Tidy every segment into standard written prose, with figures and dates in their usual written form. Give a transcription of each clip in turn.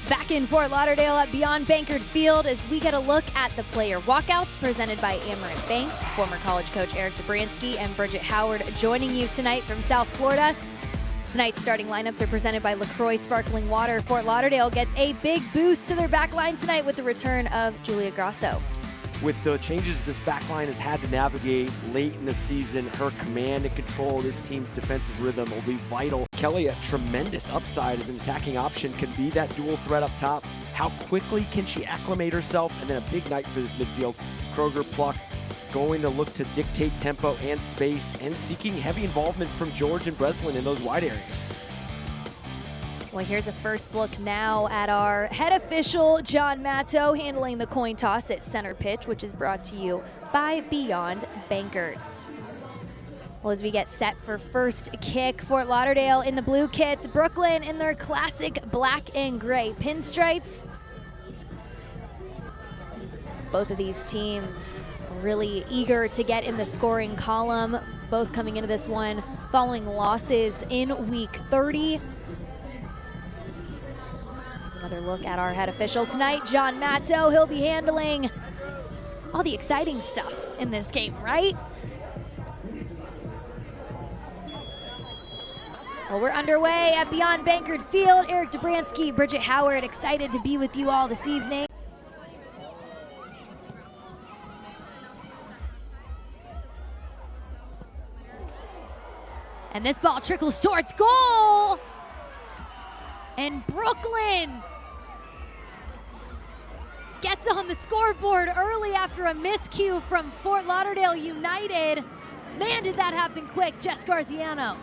Back in Fort Lauderdale at Beyond Bankard Field as we get a look at the player walkouts presented by Amerant Bank. Former college coach Eric Debransky and Bridget Howard joining you tonight from South Florida. Tonight's starting lineups are presented by LaCroix Sparkling Water. Fort Lauderdale gets a big boost to their back line tonight with the return of Julia Grasso. With the changes this back line has had to navigate late in the season, her command and control of this team's defensive rhythm will be vital. Kelly, a tremendous upside as an attacking option, can be that dual threat up top. How quickly can she acclimate herself? And then a big night for this midfield. Kroger, Pluck, going to look to dictate tempo and space and seeking heavy involvement from George and Breslin in those wide areas. Well, here's a first look now at our head official, John Matto, handling the coin toss at center pitch, which is brought to you by Beyond Bankard. Well, as we get set for first kick, Fort Lauderdale in the blue kits, Brooklyn in their classic black and gray pinstripes. Both of these teams really eager to get in the scoring column, both coming into this one following losses in week 30. Another look at our head official tonight, John Matto. He'll be handling all the exciting stuff in this game, right? Well, we're underway at Beyond Bankard Field. Eric Debransky, Bridget Howard, excited to be with you all this evening. And this ball trickles towards goal. And Brooklyn gets on the scoreboard early after a miscue from Fort Lauderdale United. Man, did that happen quick, Jess Garziano.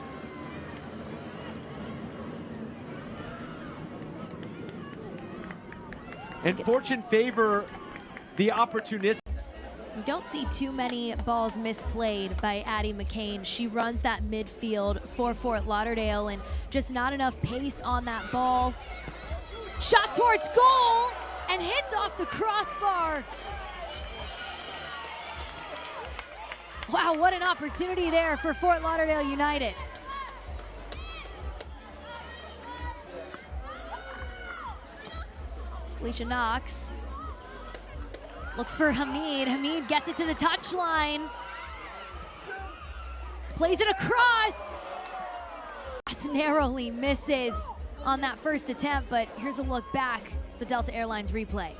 And fortune favor the opportunist. You don't see too many balls misplayed by Addie McCain. She runs that midfield for Fort Lauderdale and just not enough pace on that ball. Shot towards goal and hits off the crossbar. Wow, what an opportunity there for Fort Lauderdale United. Felicia Knox looks for Hamid. Hamid gets it to the touchline. Plays it across. Narrowly misses on that first attempt, but here's a look back at the Delta Airlines replay.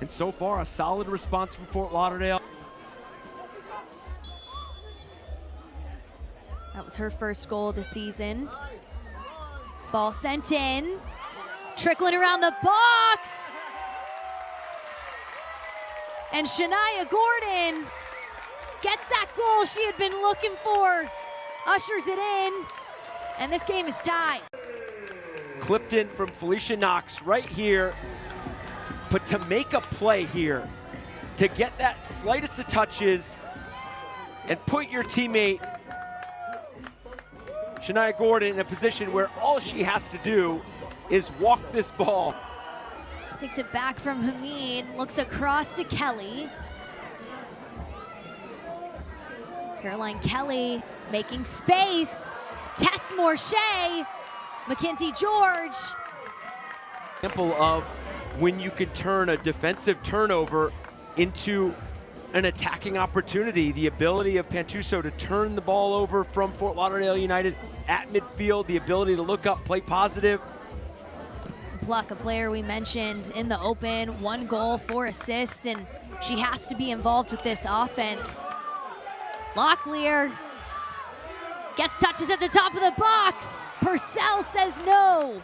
And so far, a solid response from Fort Lauderdale. That was her first goal of the season. Ball sent in. Trickling around the box. And Shania Gordon gets that goal she had been looking for, ushers it in, and this game is tied. Clipped in from Felicia Knox right here, but to make a play here, to get that slightest of touches and put your teammate, Shania Gordon, in a position where all she has to do is walk this ball. Takes it back from Hamid, looks across to Kelly. Caroline Kelly making space. Tess Morché, Mackenzie George. Example of when you can turn a defensive turnover into an attacking opportunity. The ability of Pantuso to turn the ball over from Fort Lauderdale United at midfield, the ability to look up, play positive. Pluck, a player we mentioned in the open, 1 goal, 4 assists, and she has to be involved with this offense. Locklear gets touches at the top of the box. Purcell says no.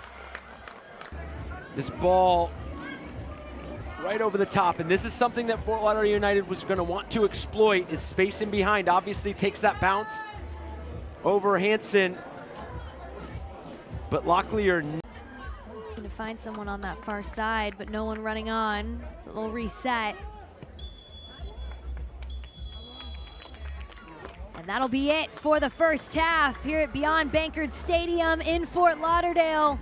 This ball right over the top, and this is something that Fort Lauderdale United was going to want to exploit, is space in behind. Obviously takes that bounce over Hansen, but Locklear to find someone on that far side, but no one running on, so they'll reset. And that'll be it for the first half here at Beyond Bankard Stadium in Fort Lauderdale.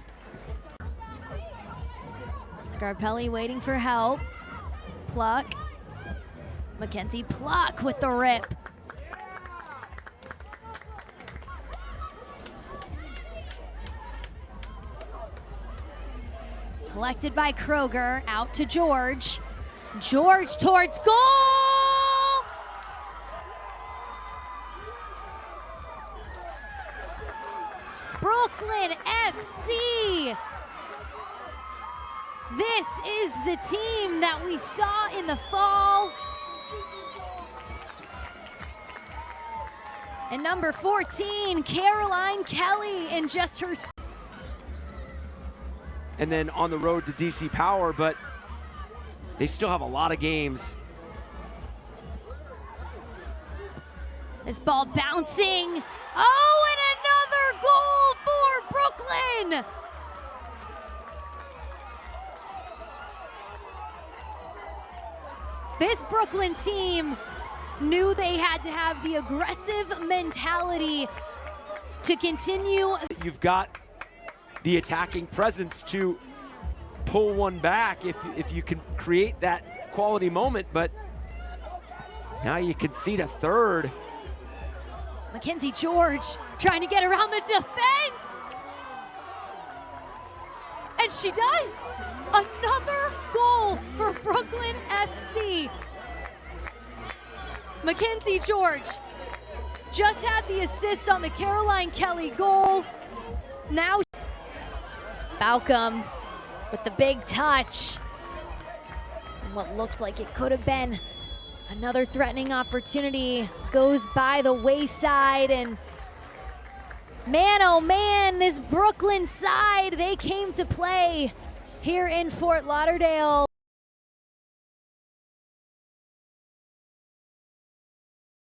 Scarpelli waiting for help. Pluck. Mackenzie Pluck with the rip. Collected by Kroger, out to George. George towards goal! Brooklyn FC! This is the team that we saw in the fall. And number 14, Caroline Kelly, in just her... And then on the road to DC Power, but they still have a lot of games. This ball bouncing. Oh, and another goal for Brooklyn! This Brooklyn team knew they had to have the aggressive mentality to continue. You've got the attacking presence to pull one back if you can create that quality moment, but now you concede a third. Mackenzie George trying to get around the defense. And she does. Another goal for Brooklyn FC. Mackenzie George just had the assist on the Caroline Kelly goal. Now Balcom with the big touch. And what looked like it could have been another threatening opportunity goes by the wayside, and man, oh man, this Brooklyn side, they came to play here in Fort Lauderdale.